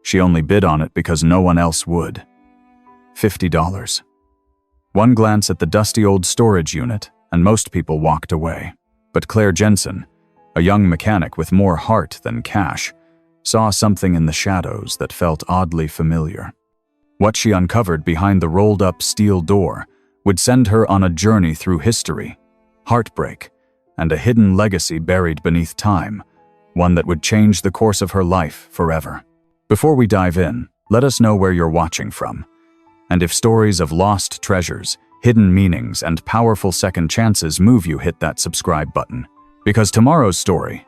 She only bid on it because no one else would. $50. One glance at the dusty old storage unit, and most people walked away. But Claire Jensen, a young mechanic with more heart than cash, saw something in the shadows that felt oddly familiar. What she uncovered behind the rolled-up steel door would send her on a journey through history, heartbreak, and a hidden legacy buried beneath time, one that would change the course of her life forever. Before we dive in, let us know where you're watching from, and if stories of lost treasures, hidden meanings, and powerful second chances move you, hit that subscribe button, because tomorrow's story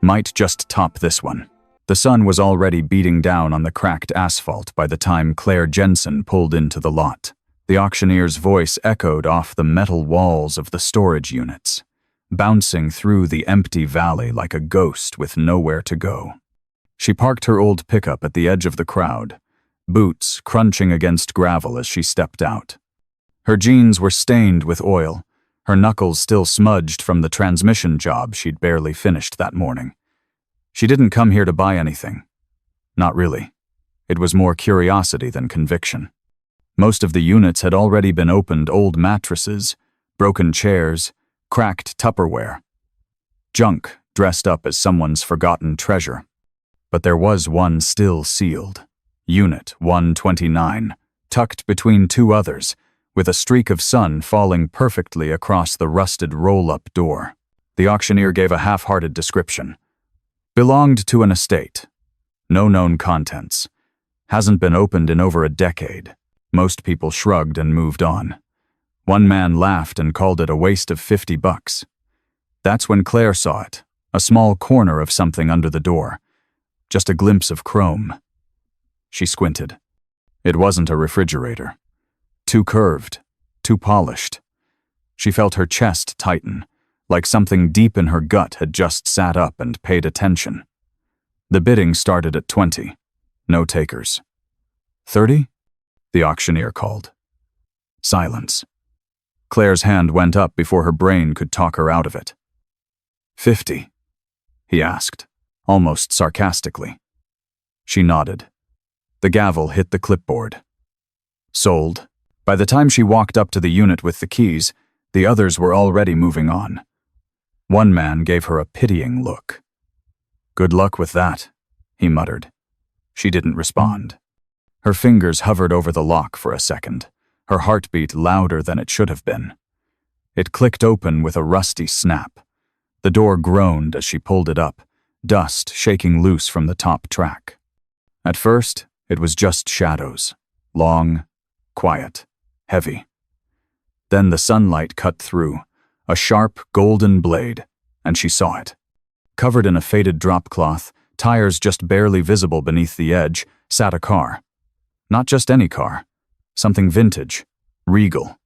might just top this one. The sun was already beating down on the cracked asphalt by the time Claire Jensen pulled into the lot. The auctioneer's voice echoed off the metal walls of the storage units, bouncing through the empty valley like a ghost with nowhere to go. She parked her old pickup at the edge of the crowd, boots crunching against gravel as she stepped out. Her jeans were stained with oil, her knuckles still smudged from the transmission job she'd barely finished that morning. She didn't come here to buy anything. Not really. It was more curiosity than conviction. Most of the units had already been opened: old mattresses, broken chairs, cracked Tupperware. Junk dressed up as someone's forgotten treasure. But there was one still sealed. Unit 129, tucked between two others, with a streak of sun falling perfectly across the rusted roll-up door. The auctioneer gave a half-hearted description. Belonged to an estate. No known contents. Hasn't been opened in over a decade. Most people shrugged and moved on. One man laughed and called it a waste of $50. That's when Claire saw it, a small corner of something under the door. Just a glimpse of chrome. She squinted. It wasn't a refrigerator. Too curved, too polished. She felt her chest tighten, like something deep in her gut had just sat up and paid attention. The bidding started at 20. No takers. 30? The auctioneer called. Silence. Claire's hand went up before her brain could talk her out of it. 50? He asked, almost sarcastically. She nodded. The gavel hit the clipboard. Sold. By the time she walked up to the unit with the keys, the others were already moving on. One man gave her a pitying look. Good luck with that, he muttered. She didn't respond. Her fingers hovered over the lock for a second, her heartbeat louder than it should have been. It clicked open with a rusty snap. The door groaned as she pulled it up, dust shaking loose from the top track. At first, it was just shadows, long, quiet, heavy. Then the sunlight cut through, a sharp golden blade, and she saw it. Covered in a faded drop cloth, tires just barely visible beneath the edge, sat a car. Not just any car. Something vintage, regal.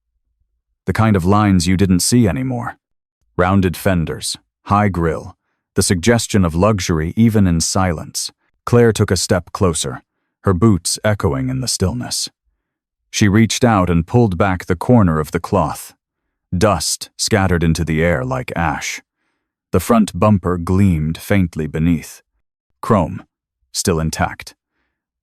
The kind of lines you didn't see anymore. Rounded fenders, high grille, the suggestion of luxury even in silence. Claire took a step closer, her boots echoing in the stillness. She reached out and pulled back the corner of the cloth. Dust scattered into the air like ash. The front bumper gleamed faintly beneath. Chrome, still intact.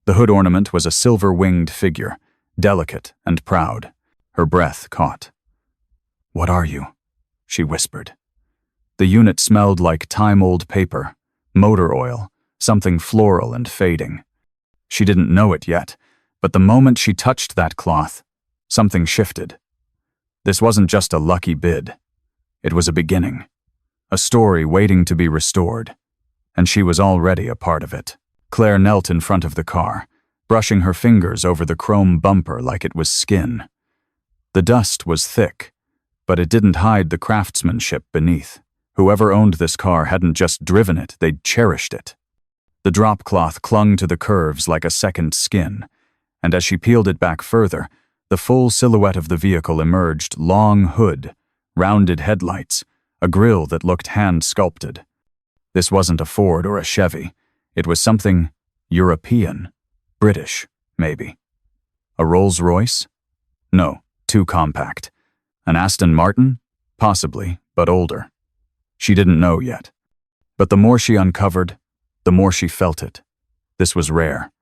The hood ornament was a silver-winged figure, delicate and proud. Her breath caught. "What are you?" she whispered. The unit smelled like time-old paper, motor oil, something floral and fading. She didn't know it yet, but the moment she touched that cloth, something shifted. This wasn't just a lucky bid. It was a beginning, a story waiting to be restored, and she was already a part of it. Claire knelt in front of the car, brushing her fingers over the chrome bumper like it was skin. The dust was thick, but it didn't hide the craftsmanship beneath. Whoever owned this car hadn't just driven it, they'd cherished it. The drop cloth clung to the curves like a second skin, and as she peeled it back further, the full silhouette of the vehicle emerged: long hood, rounded headlights, a grille that looked hand-sculpted. This wasn't a Ford or a Chevy. It was something European, British, maybe. A Rolls-Royce? No, too compact. An Aston Martin? Possibly, but older. She didn't know yet. But the more she uncovered, the more she felt it. This was rare.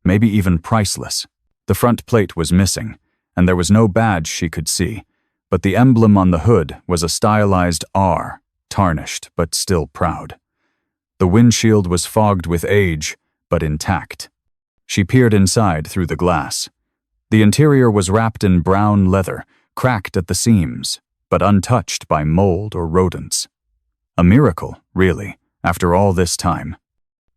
maybe even priceless. The front plate was missing, and there was no badge she could see, but the emblem on the hood was a stylized R, tarnished but still proud. The windshield was fogged with age, but intact. She peered inside through the glass. The interior was wrapped in brown leather, cracked at the seams, but untouched by mold or rodents. A miracle, really, after all this time.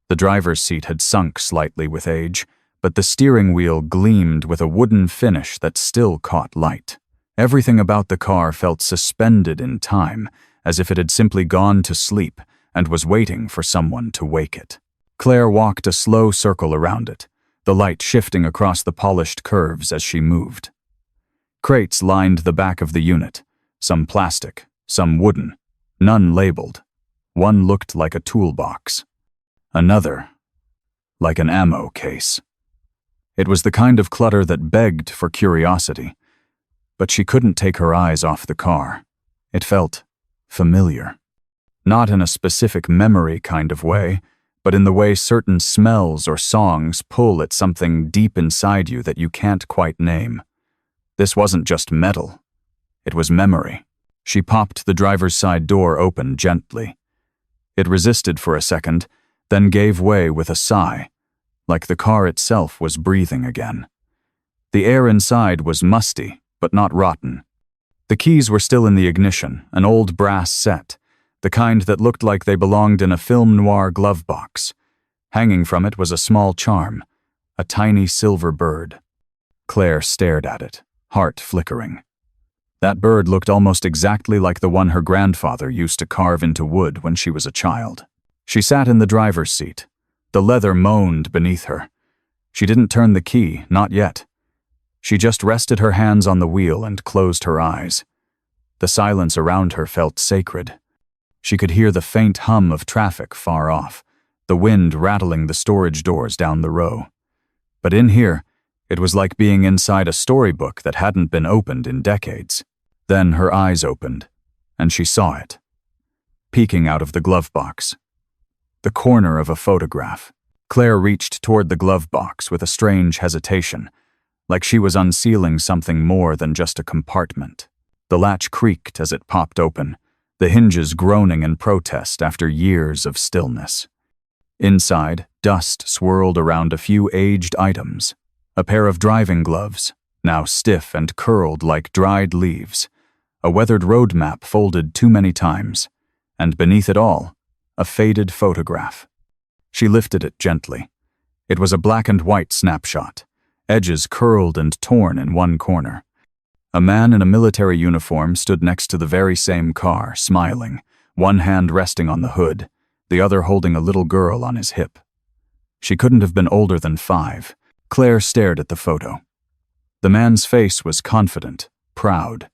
The driver's seat had sunk slightly with age, but the steering wheel gleamed with a wooden finish that still caught light. Everything about the car felt suspended in time, as if it had simply gone to sleep and was waiting for someone to wake it. Claire walked a slow circle around it, the light shifting across the polished curves as she moved. Crates lined the back of the unit, some plastic, some wooden, none labeled. One looked like a toolbox. Another, like an ammo case. It was the kind of clutter that begged for curiosity, but she couldn't take her eyes off the car. It felt familiar. Not in a specific memory kind of way, but in the way certain smells or songs pull at something deep inside you that you can't quite name. This wasn't just metal. It was memory. She popped the driver's side door open gently. It resisted for a second, then gave way with a sigh, like the car itself was breathing again. The air inside was musty, but not rotten. The keys were still in the ignition, an old brass set, the kind that looked like they belonged in a film noir glove box. Hanging from it was a small charm, a tiny silver bird. Claire stared at it, heart flickering. That bird looked almost exactly like the one her grandfather used to carve into wood when she was a child. She sat in the driver's seat. The leather moaned beneath her. She didn't turn the key, not yet. She just rested her hands on the wheel and closed her eyes. The silence around her felt sacred. She could hear the faint hum of traffic far off, the wind rattling the storage doors down the row. But in here, it was like being inside a storybook that hadn't been opened in decades. Then her eyes opened, and she saw it. Peeking out of the glove box. The corner of a photograph. Claire reached toward the glove box with a strange hesitation, like she was unsealing something more than just a compartment. The latch creaked as it popped open, the hinges groaning in protest after years of stillness. Inside, dust swirled around a few aged items. A pair of driving gloves, now stiff and curled like dried leaves. A weathered road map folded too many times. And beneath it all, a faded photograph. She lifted it gently. It was a black and white snapshot, edges curled and torn in one corner. A man in a military uniform stood next to the very same car, smiling, one hand resting on the hood, the other holding a little girl on his hip. She couldn't have been older than 5. Claire stared at the photo. The man's face was confident, proud.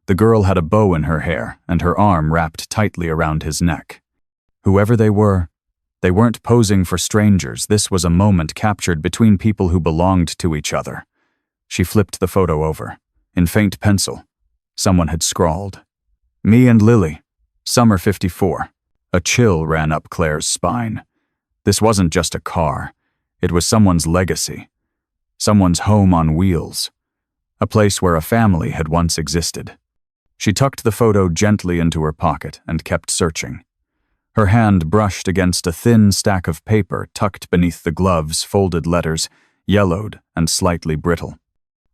The girl had a bow in her hair, and her arm wrapped tightly around his neck. Whoever they weren't posing for strangers. This was a moment captured between people who belonged to each other. She flipped the photo over. In faint pencil, someone had scrawled, "Me and Lily, summer 54. A chill ran up Claire's spine. This wasn't just a car. It was someone's legacy. Someone's home on wheels. A place where a family had once existed. She tucked the photo gently into her pocket and kept searching. Her hand brushed against a thin stack of paper tucked beneath the glove's folded letters, yellowed and slightly brittle.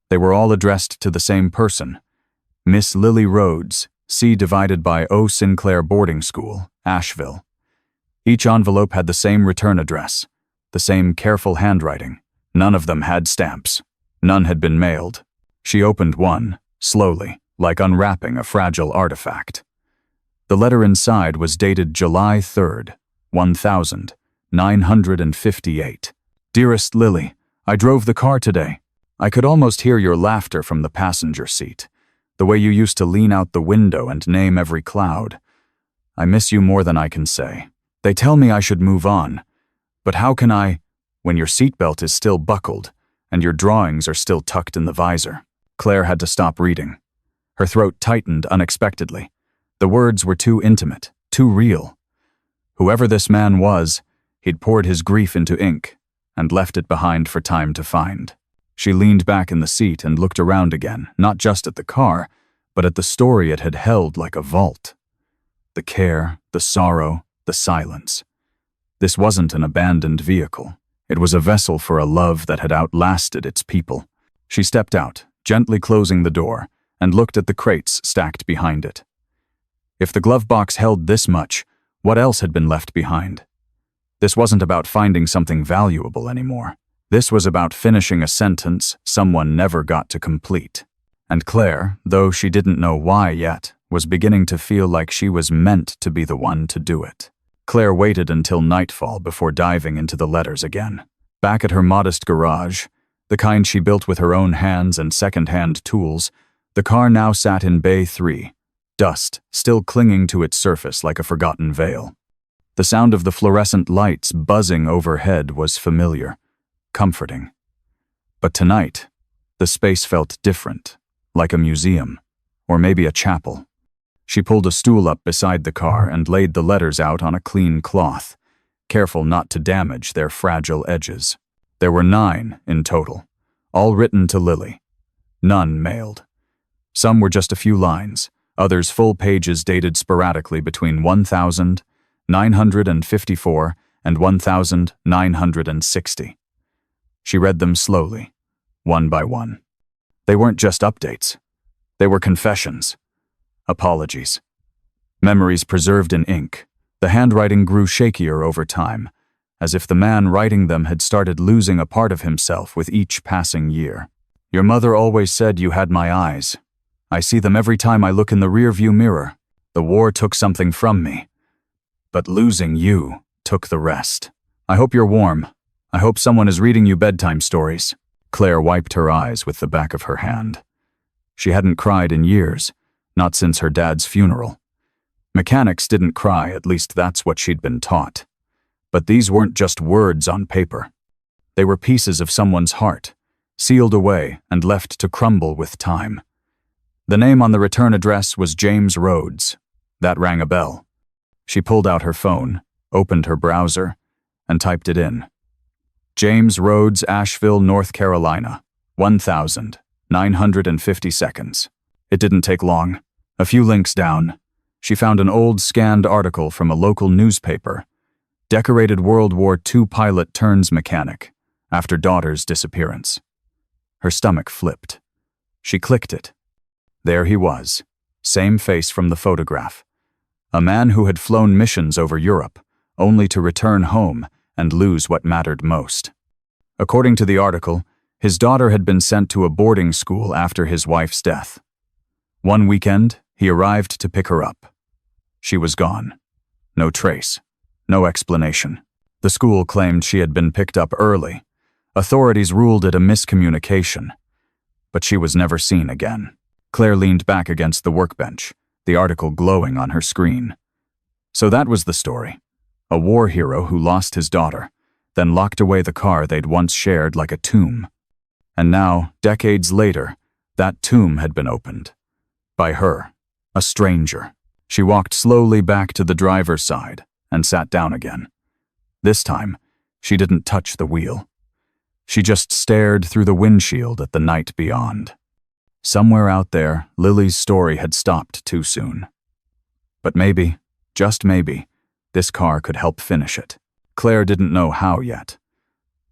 They were all addressed to the same person, Miss Lily Rhodes, C divided by O Sinclair Boarding School, Asheville. Each envelope had the same return address, the same careful handwriting. None of them had stamps. None had been mailed. She opened one, slowly, like unwrapping a fragile artifact. The letter inside was dated July 3rd, 1958. Dearest Lily, I drove the car today. I could almost hear your laughter from the passenger seat, the way you used to lean out the window and name every cloud. I miss you more than I can say. They tell me I should move on, but how can I, when your seatbelt is still buckled and your drawings are still tucked in the visor? Claire had to stop reading. Her throat tightened unexpectedly. The words were too intimate, too real. Whoever this man was, he'd poured his grief into ink, and left it behind for time to find. She leaned back in the seat and looked around again, not just at the car, but at the story it had held like a vault. The care, the sorrow, the silence. This wasn't an abandoned vehicle. It was a vessel for a love that had outlasted its people. She stepped out, gently closing the door, and looked at the crates stacked behind it. If the glove box held this much, what else had been left behind? This wasn't about finding something valuable anymore. This was about finishing a sentence someone never got to complete. And Claire, though she didn't know why yet, was beginning to feel like she was meant to be the one to do it. Claire waited until nightfall before diving into the letters again. Back at her modest garage, the kind she built with her own hands and second-hand tools, the car now sat in Bay 3, dust still clinging to its surface like a forgotten veil. The sound of the fluorescent lights buzzing overhead was familiar, comforting. But tonight, the space felt different, like a museum, or maybe a chapel. She pulled a stool up beside the car and laid the letters out on a clean cloth, careful not to damage their fragile edges. There were 9 in total, all written to Lily. None mailed. Some were just a few lines, others full pages dated sporadically between 1954 and 1960. She read them slowly, one by one. They weren't just updates. They were confessions. Apologies. Memories preserved in ink. The handwriting grew shakier over time, as if the man writing them had started losing a part of himself with each passing year. Your mother always said you had my eyes. I see them every time I look in the rearview mirror. The war took something from me, but losing you took the rest. I hope you're warm. I hope someone is reading you bedtime stories. Claire wiped her eyes with the back of her hand. She hadn't cried in years, not since her dad's funeral. Mechanics didn't cry, at least that's what she'd been taught. But these weren't just words on paper. They were pieces of someone's heart, sealed away and left to crumble with time. The name on the return address was James Rhodes. That rang a bell. She pulled out her phone, opened her browser, and typed it in. James Rhodes, Asheville, North Carolina, 1,950 seconds. It didn't take long. A few links down, she found an old scanned article from a local newspaper. Decorated World War II pilot turns mechanic after daughter's disappearance. Her stomach flipped. She clicked it. There he was, same face from the photograph. A man who had flown missions over Europe, only to return home and lose what mattered most. According to the article, his daughter had been sent to a boarding school after his wife's death. One weekend, he arrived to pick her up. She was gone. No trace. No explanation. The school claimed she had been picked up early. Authorities ruled it a miscommunication. But she was never seen again. Claire leaned back against the workbench, the article glowing on her screen. So that was the story. A war hero who lost his daughter, then locked away the car they'd once shared like a tomb. And now, decades later, that tomb had been opened. By her, a stranger. She walked slowly back to the driver's side and sat down again. This time, she didn't touch the wheel. She just stared through the windshield at the night beyond. Somewhere out there, Lily's story had stopped too soon. But maybe, just maybe, this car could help finish it. Claire didn't know how yet.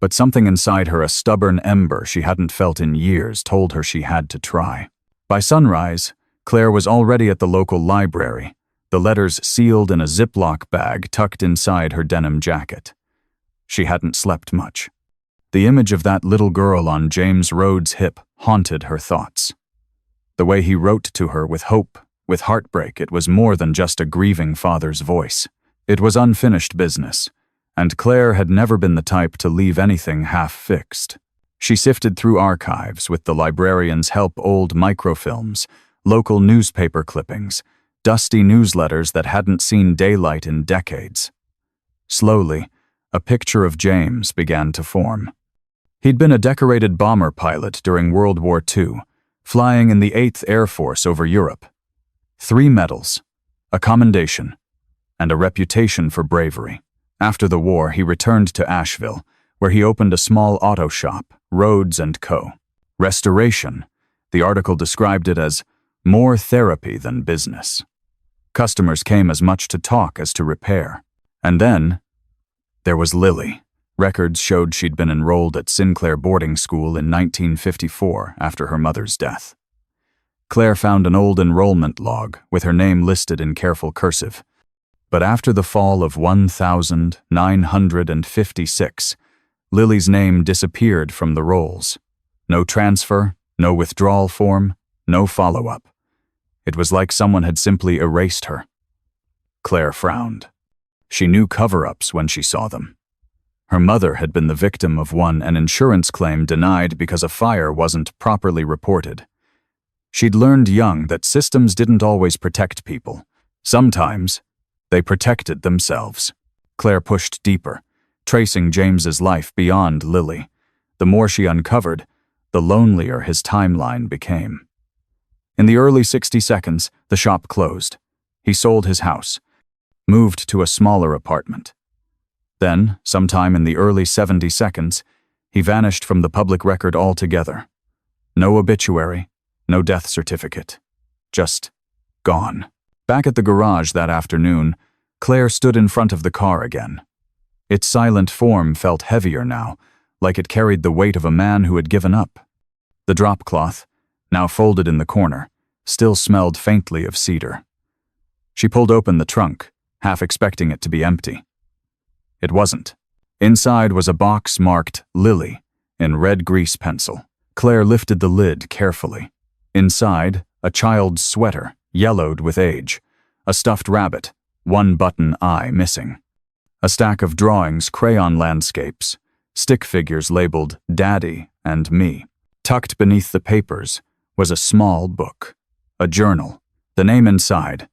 But something inside her, a stubborn ember she hadn't felt in years, told her she had to try. By sunrise, Claire was already at the local library, the letters sealed in a Ziploc bag tucked inside her denim jacket. She hadn't slept much. The image of that little girl on James Rhodes' hip haunted her thoughts. The way he wrote to her with hope, with heartbreak, it was more than just a grieving father's voice. It was unfinished business, and Claire had never been the type to leave anything half-fixed. She sifted through archives with the librarian's help, old microfilms, local newspaper clippings, dusty newsletters that hadn't seen daylight in decades. Slowly, a picture of James began to form. He'd been a decorated bomber pilot during World War II, flying in the 8th Air Force over Europe. 3 medals, a commendation, and a reputation for bravery. After the war, he returned to Asheville, where he opened a small auto shop, Rhodes & Co. Restoration. The article described it as more therapy than business. Customers came as much to talk as to repair. And then, there was Lily. Records showed she'd been enrolled at Sinclair boarding school in 1954 after her mother's death. Claire found an old enrollment log with her name listed in careful cursive. But after the fall of 1956, Lily's name disappeared from the rolls. No transfer, no withdrawal form, no follow-up. It was like someone had simply erased her. Claire frowned. She knew cover-ups when she saw them. Her mother had been the victim of an insurance claim denied because a fire wasn't properly reported. She'd learned young that systems didn't always protect people. Sometimes, they protected themselves. Claire pushed deeper, tracing James's life beyond Lily. The more she uncovered, the lonelier his timeline became. In the early 60 seconds, the shop closed. He sold his house, moved to a smaller apartment. Then, sometime in the early 70 seconds, he vanished from the public record altogether. No obituary, no death certificate. Just gone. Back at the garage that afternoon, Claire stood in front of the car again. Its silent form felt heavier now, like it carried the weight of a man who had given up. The drop cloth, now folded in the corner, still smelled faintly of cedar. She pulled open the trunk, half expecting it to be empty. It wasn't. Inside was a box marked Lily in red grease pencil. Claire lifted the lid carefully. Inside, a child's sweater, yellowed with age, a stuffed rabbit, one button eye missing, a stack of drawings, crayon landscapes, stick figures labeled Daddy and Me. Tucked beneath the papers was a small book, a journal, the name inside,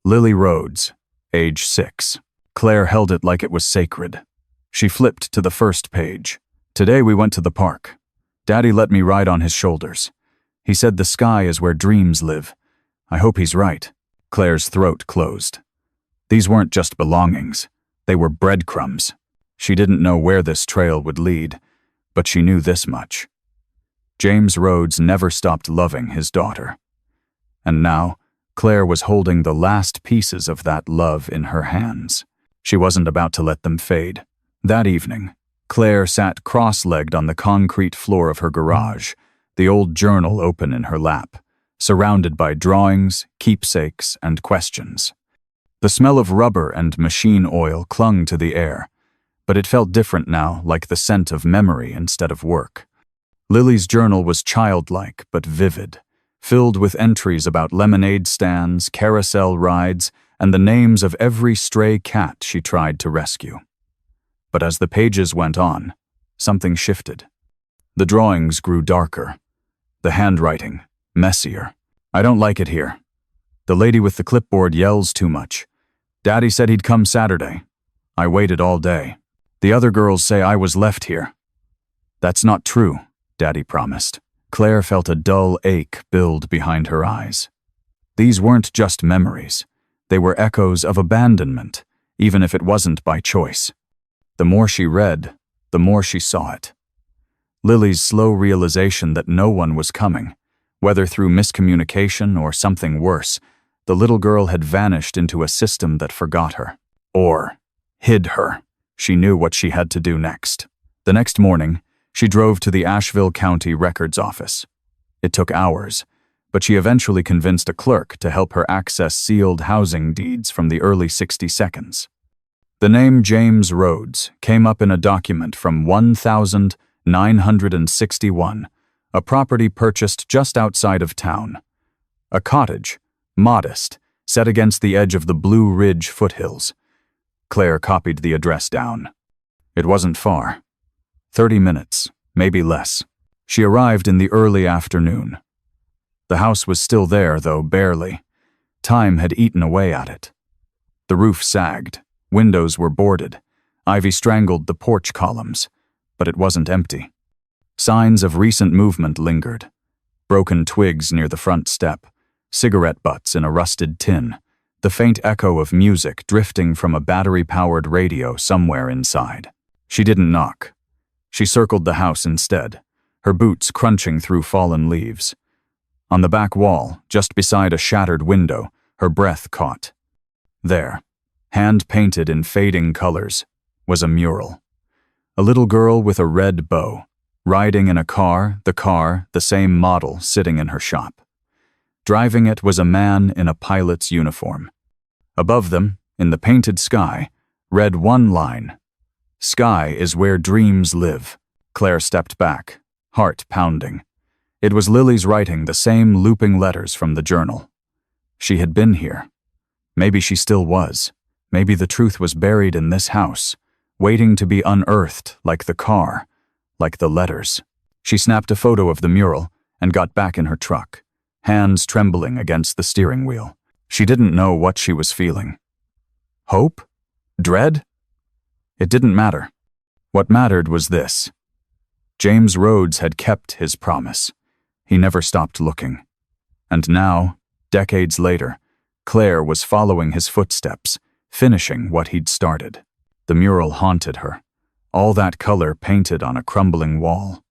Lily Rhodes, age 6. Claire held it like it was sacred. She flipped to the first page. Today we went to the park. Daddy let me ride on his shoulders. He said the sky is where dreams live. I hope he's right. Claire's throat closed. These weren't just belongings. They were breadcrumbs. She didn't know where this trail would lead, but she knew this much. James Rhodes never stopped loving his daughter. And now, Claire was holding the last pieces of that love in her hands. She wasn't about to let them fade. That evening, Claire sat cross-legged on the concrete floor of her garage, the old journal open in her lap, surrounded by drawings, keepsakes, and questions. The smell of rubber and machine oil clung to the air, but it felt different now, like the scent of memory instead of work. Lily's journal was childlike but vivid, filled with entries about lemonade stands, carousel rides, and the names of every stray cat she tried to rescue. But as the pages went on, something shifted. The drawings grew darker. The handwriting, messier. I don't like it here. The lady with the clipboard yells too much. Daddy said he'd come Saturday. I waited all day. The other girls say I was left here. That's not true, Daddy promised. Claire felt a dull ache build behind her eyes. These weren't just memories. They were echoes of abandonment, even if it wasn't by choice. The more she read, the more she saw it. Lily's slow realization that no one was coming, whether through miscommunication or something worse, the little girl had vanished into a system that forgot her. Or hid her. She knew what she had to do next. The next morning, she drove to the Asheville County Records Office. It took hours, but she eventually convinced a clerk to help her access sealed housing deeds from the early 60 seconds. The name James Rhodes came up in a document from 1961, a property purchased just outside of town. A cottage, modest, set against the edge of the Blue Ridge foothills. Claire copied the address down. It wasn't far. 30 minutes, maybe less. She arrived in the early afternoon. The house was still there, though barely. Time had eaten away at it. The roof sagged. Windows were boarded. Ivy strangled the porch columns, but it wasn't empty. Signs of recent movement lingered. Broken twigs near the front step, cigarette butts in a rusted tin, the faint echo of music drifting from a battery-powered radio somewhere inside. She didn't knock. She circled the house instead, her boots crunching through fallen leaves. On the back wall, just beside a shattered window, her breath caught. There, hand-painted in fading colors, was a mural. A little girl with a red bow, riding in a car, the same model sitting in her shop. Driving it was a man in a pilot's uniform. Above them, in the painted sky, read one line, "Sky is where dreams live." Claire stepped back, heart pounding. It was Lily's writing, the same looping letters from the journal. She had been here. Maybe she still was. Maybe the truth was buried in this house, waiting to be unearthed, like the car, like the letters. She snapped a photo of the mural and got back in her truck, hands trembling against the steering wheel. She didn't know what she was feeling. Hope? Dread? It didn't matter. What mattered was this. James Rhodes had kept his promise. He never stopped looking. And now, decades later, Claire was following his footsteps, finishing what he'd started. The mural haunted her, all that color painted on a crumbling wall.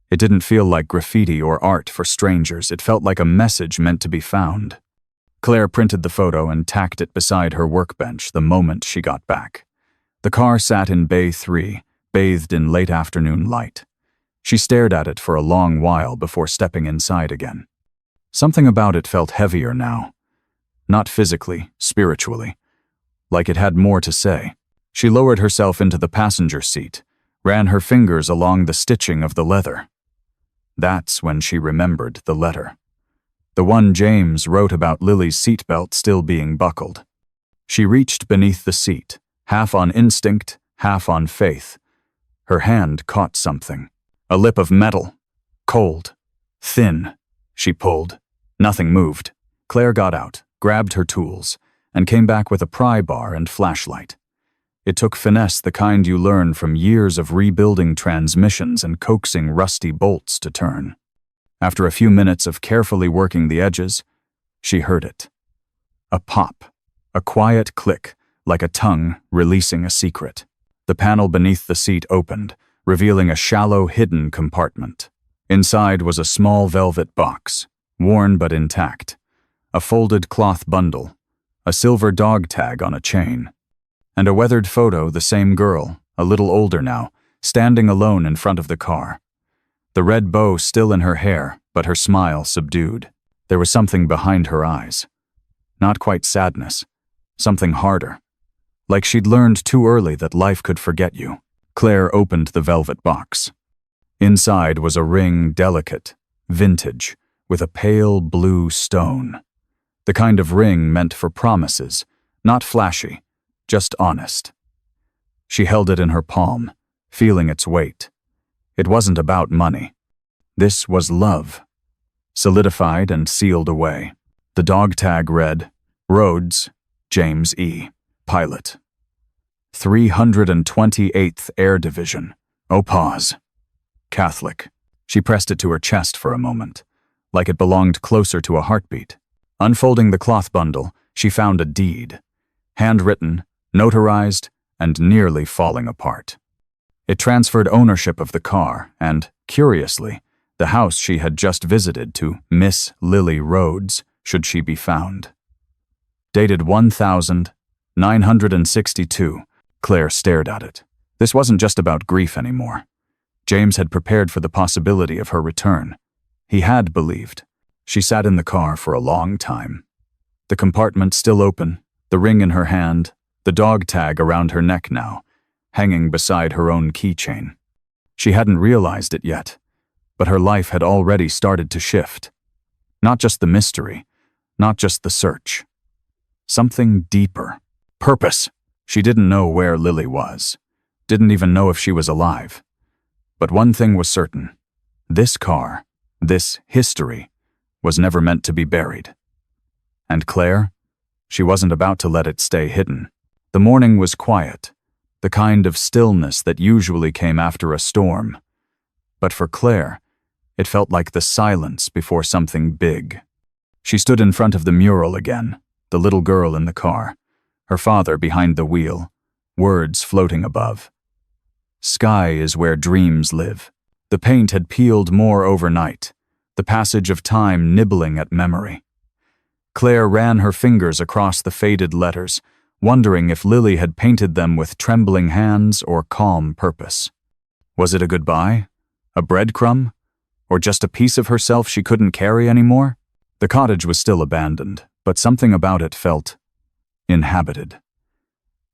It didn't feel like graffiti or art for strangers. It felt like a message meant to be found. Claire printed the photo and tacked it beside her workbench the moment she got back. The car sat in Bay 3, bathed in late afternoon light. She stared at it for a long while before stepping inside again. Something about it felt heavier now. Not physically, spiritually. Like it had more to say. She lowered herself into the passenger seat, ran her fingers along the stitching of the leather. That's when she remembered the letter. The one James wrote about Lily's seatbelt still being buckled. She reached beneath the seat, half on instinct, half on faith. Her hand caught something. A lip of metal. Cold. Thin. She pulled. Nothing moved. Claire got out, grabbed her tools, and came back with a pry bar and flashlight. It took finesse, the kind you learn from years of rebuilding transmissions and coaxing rusty bolts to turn. After a few minutes of carefully working the edges, she heard it. A pop. A quiet click, like a tongue releasing a secret. The panel beneath the seat opened, revealing a shallow, hidden compartment. Inside was a small velvet box, worn but intact. A folded cloth bundle, a silver dog tag on a chain, and a weathered photo, the same girl, a little older now, standing alone in front of the car. The red bow still in her hair, but her smile subdued. There was something behind her eyes. Not quite sadness, something harder. Like she'd learned too early that life could forget you. Claire opened the velvet box. Inside was a ring, delicate, vintage, with a pale blue stone. The kind of ring meant for promises, not flashy, just honest. She held it in her palm, feeling its weight. It wasn't about money. This was love, solidified and sealed away. The dog tag read, Rhodes, James E., pilot. 328th Air Division. Oh, pause. Catholic. She pressed it to her chest for a moment, like it belonged closer to a heartbeat. Unfolding the cloth bundle, she found a deed. Handwritten, notarized, and nearly falling apart. It transferred ownership of the car and, curiously, the house she had just visited to Miss Lily Rhodes, should she be found. Dated 1962, Claire stared at it. This wasn't just about grief anymore. James had prepared for the possibility of her return. He had believed. She sat in the car for a long time. The compartment still open, the ring in her hand, the dog tag around her neck now, hanging beside her own keychain. She hadn't realized it yet, but her life had already started to shift. Not just the mystery, not just the search. Something deeper. Purpose. She didn't know where Lily was. Didn't even know if she was alive. But one thing was certain. This car, this history, was never meant to be buried. And Claire? She wasn't about to let it stay hidden. The morning was quiet, the kind of stillness that usually came after a storm. But for Claire, it felt like the silence before something big. She stood in front of the mural again, the little girl in the car, her father behind the wheel, words floating above. Sky is where dreams live. The paint had peeled more overnight, the passage of time nibbling at memory. Claire ran her fingers across the faded letters, wondering if Lily had painted them with trembling hands or calm purpose. Was it a goodbye? A breadcrumb? Or just a piece of herself she couldn't carry anymore? The cottage was still abandoned, but something about it felt inhabited.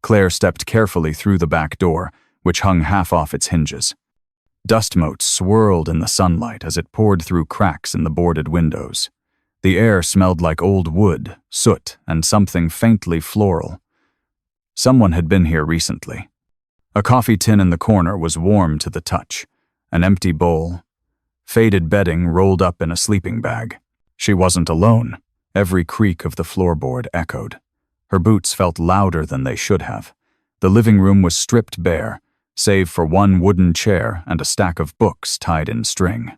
Claire stepped carefully through the back door, which hung half off its hinges. Dust motes swirled in the sunlight as it poured through cracks in the boarded windows. The air smelled like old wood, soot, and something faintly floral. Someone had been here recently. A coffee tin in the corner was warm to the touch, an empty bowl. Faded bedding rolled up in a sleeping bag. She wasn't alone. Every creak of the floorboard echoed. Her boots felt louder than they should have. The living room was stripped bare, save for one wooden chair and a stack of books tied in string.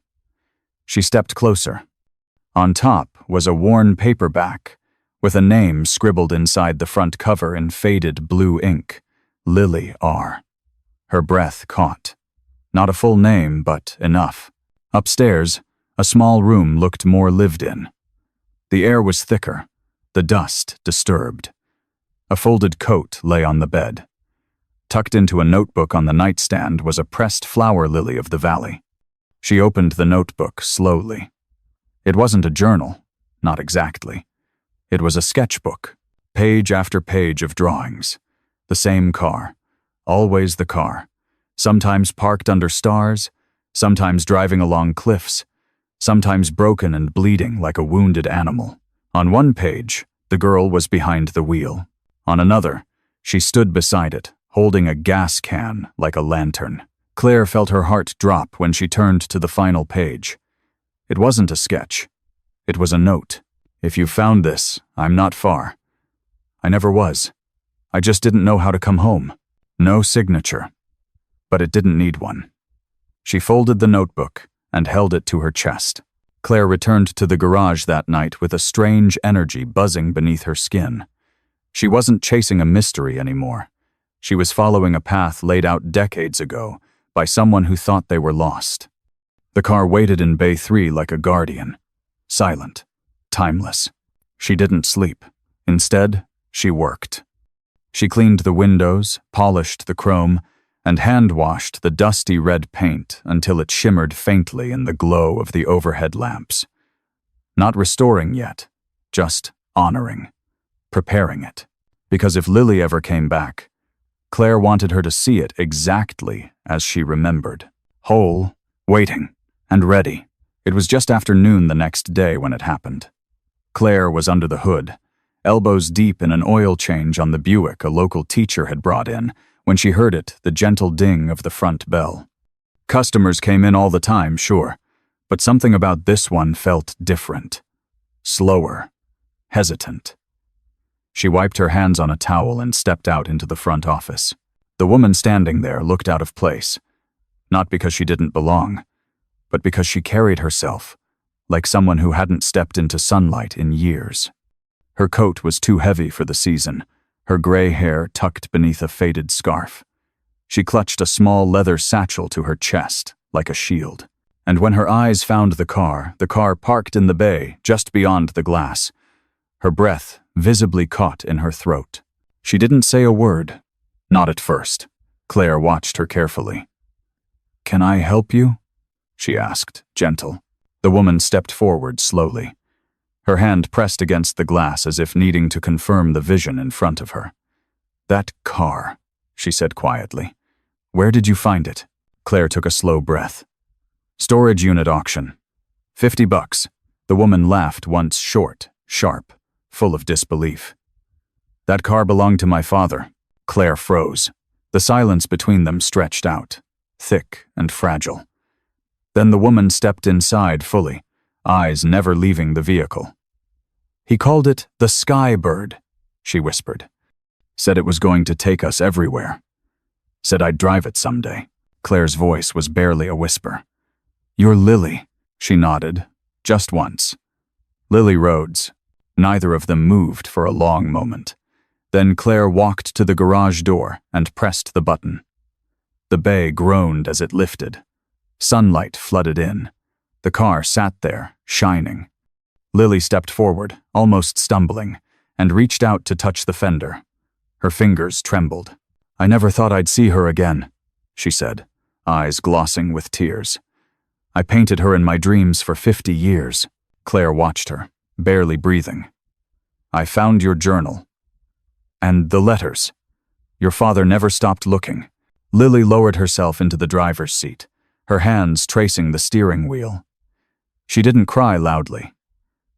She stepped closer. On top was a worn paperback, with a name scribbled inside the front cover in faded blue ink, Lily R. Her breath caught. Not a full name, but enough. Upstairs, a small room looked more lived in. The air was thicker, the dust disturbed. A folded coat lay on the bed. Tucked into a notebook on the nightstand was a pressed flower lily of the valley. She opened the notebook slowly. It wasn't a journal, not exactly. It was a sketchbook, page after page of drawings. The same car, always the car, sometimes parked under stars, sometimes driving along cliffs, sometimes broken and bleeding like a wounded animal. On one page, the girl was behind the wheel. On another, she stood beside it, holding a gas can like a lantern. Claire felt her heart drop when she turned to the final page. It wasn't a sketch. It was a note. If you found this, I'm not far. I never was. I just didn't know how to come home. No signature. But it didn't need one. She folded the notebook and held it to her chest. Claire returned to the garage that night with a strange energy buzzing beneath her skin. She wasn't chasing a mystery anymore. She was following a path laid out decades ago by someone who thought they were lost. The car waited in Bay 3 like a guardian, silent, timeless. She didn't sleep. Instead, she worked. She cleaned the windows, polished the chrome, and hand-washed the dusty red paint until it shimmered faintly in the glow of the overhead lamps. Not restoring yet, just honoring, preparing it. Because if Lily ever came back, Claire wanted her to see it exactly as she remembered. Whole, waiting, and ready. It was just after noon the next day when it happened. Claire was under the hood, elbows deep in an oil change on the Buick a local teacher had brought in, when she heard it, the gentle ding of the front bell. Customers came in all the time, sure, but something about this one felt different. Slower, hesitant. She wiped her hands on a towel and stepped out into the front office. The woman standing there looked out of place, not because she didn't belong, but because she carried herself like someone who hadn't stepped into sunlight in years. Her coat was too heavy for the season, her gray hair tucked beneath a faded scarf. She clutched a small leather satchel to her chest, like a shield. And when her eyes found the car parked in the bay just beyond the glass, her breath visibly caught in her throat. She didn't say a word, not at first. Claire watched her carefully. "Can I help you?" she asked, gentle. The woman stepped forward slowly. Her hand pressed against the glass as if needing to confirm the vision in front of her. "That car," she said quietly. "Where did you find it?" Claire took a slow breath. "Storage unit auction. $50. The woman laughed once short, sharp, full of disbelief. "That car belonged to my father." Claire froze. The silence between them stretched out, thick and fragile. Then the woman stepped inside fully, eyes never leaving the vehicle. "He called it the Sky Bird," she whispered. "Said it was going to take us everywhere. Said I'd drive it someday." Claire's voice was barely a whisper. "You're Lily," she nodded, just once. Lily Rhodes. Neither of them moved for a long moment. Then Claire walked to the garage door and pressed the button. The bay groaned as it lifted. Sunlight flooded in. The car sat there, shining. Lily stepped forward, almost stumbling, and reached out to touch the fender. Her fingers trembled. "I never thought I'd see her again," she said, eyes glossing with tears. "I painted her in my dreams for 50 years. Claire watched her, barely breathing. "I found your journal. And the letters. Your father never stopped looking." Lily lowered herself into the driver's seat, her hands tracing the steering wheel. She didn't cry loudly.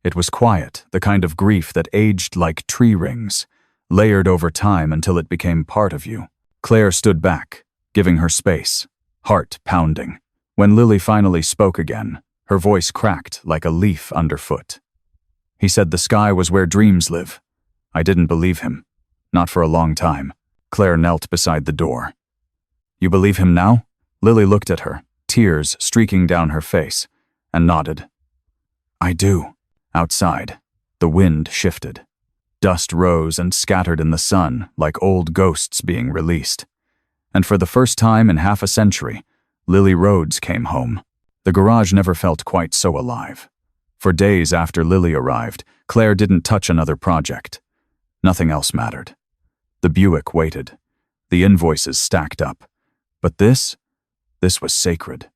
It was quiet, the kind of grief that aged like tree rings, layered over time until it became part of you. Claire stood back, giving her space, heart pounding. When Lily finally spoke again, her voice cracked like a leaf underfoot. "He said the sky was where dreams live." I didn't believe him. Not for a long time. Claire knelt beside the door. "You believe him now?" Lily looked at her, tears streaking down her face, and nodded. "I do." Outside, the wind shifted. Dust rose and scattered in the sun like old ghosts being released. And for the first time in half a century, Lily Rhodes came home. The garage never felt quite so alive. For days after Lily arrived, Claire didn't touch another project. Nothing else mattered. The Buick waited. The invoices stacked up. But this was sacred.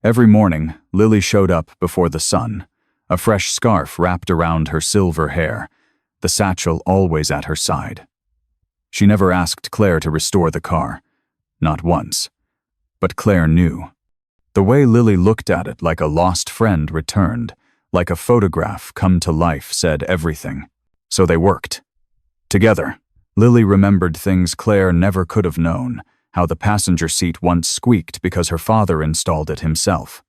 Every morning, Lily showed up before the sun, a fresh scarf wrapped around her silver hair, the satchel always at her side. She never asked Claire to restore the car. Not once. But Claire knew. The way Lily looked at it like a lost friend returned, like a photograph come to life, said everything. So they worked. Together, Lily remembered things Claire never could have known, how the passenger seat once squeaked because her father installed it himself.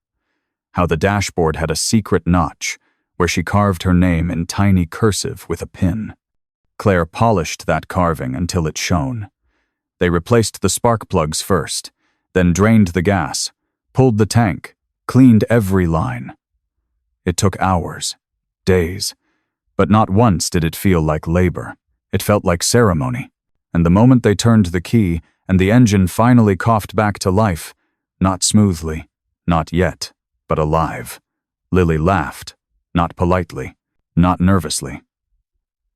How the dashboard had a secret notch where she carved her name in tiny cursive with a pin. Claire polished that carving until it shone. They replaced the spark plugs first, then drained the gas, pulled the tank, cleaned every line. It took hours, days, but not once did it feel like labor. It felt like ceremony. And the moment they turned the key and the engine finally coughed back to life, not smoothly, not yet, but alive, Lily laughed, not politely, not nervously.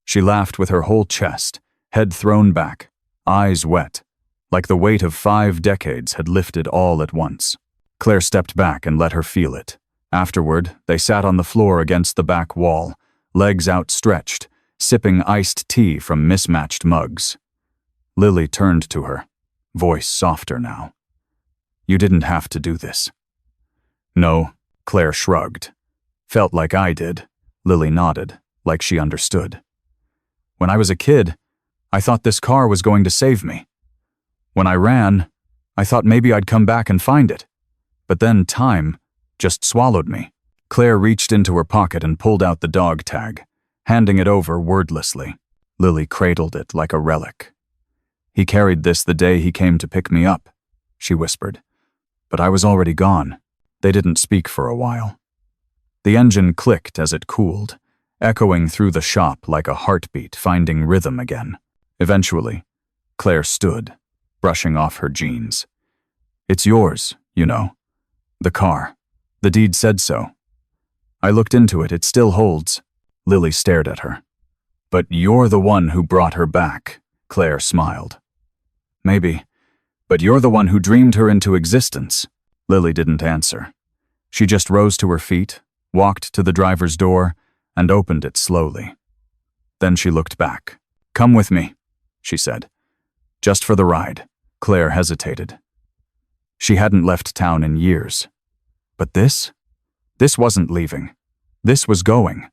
She laughed with her whole chest, head thrown back, eyes wet, like the weight of 5 decades had lifted all at once. Claire stepped back and let her feel it. Afterward, they sat on the floor against the back wall, legs outstretched, sipping iced tea from mismatched mugs. Lily turned to her, voice softer now. "You didn't have to do this." "No," Claire shrugged. "Felt like I did." Lily nodded, like she understood. "When I was a kid, I thought this car was going to save me. When I ran, I thought maybe I'd come back and find it. But then time just swallowed me." Claire reached into her pocket and pulled out the dog tag, handing it over wordlessly. Lily cradled it like a relic. "He carried this the day he came to pick me up," she whispered. "But I was already gone." They didn't speak for a while. The engine clicked as it cooled, echoing through the shop like a heartbeat finding rhythm again. Eventually, Claire stood, brushing off her jeans. "It's yours, you know. The car. The deed said so. I looked into it, it still holds." Lily stared at her. "But you're the one who brought her back," Claire smiled. "Maybe, but you're the one who dreamed her into existence." Lily didn't answer. She just rose to her feet, walked to the driver's door, and opened it slowly. Then she looked back. "Come with me," she said. "Just for the ride." Claire hesitated. She hadn't left town in years. But this? This wasn't leaving. This was going.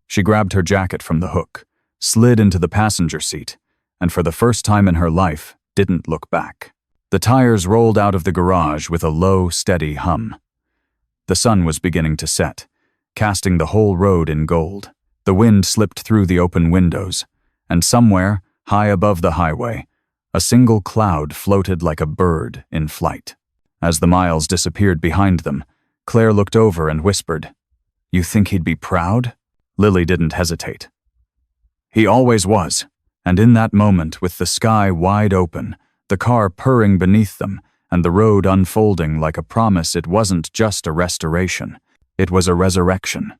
She grabbed her jacket from the hook, slid into the passenger seat, and for the first time in her life, didn't look back. The tires rolled out of the garage with a low, steady hum. The sun was beginning to set, casting the whole road in gold. The wind slipped through the open windows, and somewhere, high above the highway, a single cloud floated like a bird in flight. As the miles disappeared behind them, Claire looked over and whispered, "You think he'd be proud?" Lily didn't hesitate. He always was, and in that moment, with the sky wide open, the car purring beneath them, and the road unfolding like a promise. It wasn't just a restoration, it was a resurrection.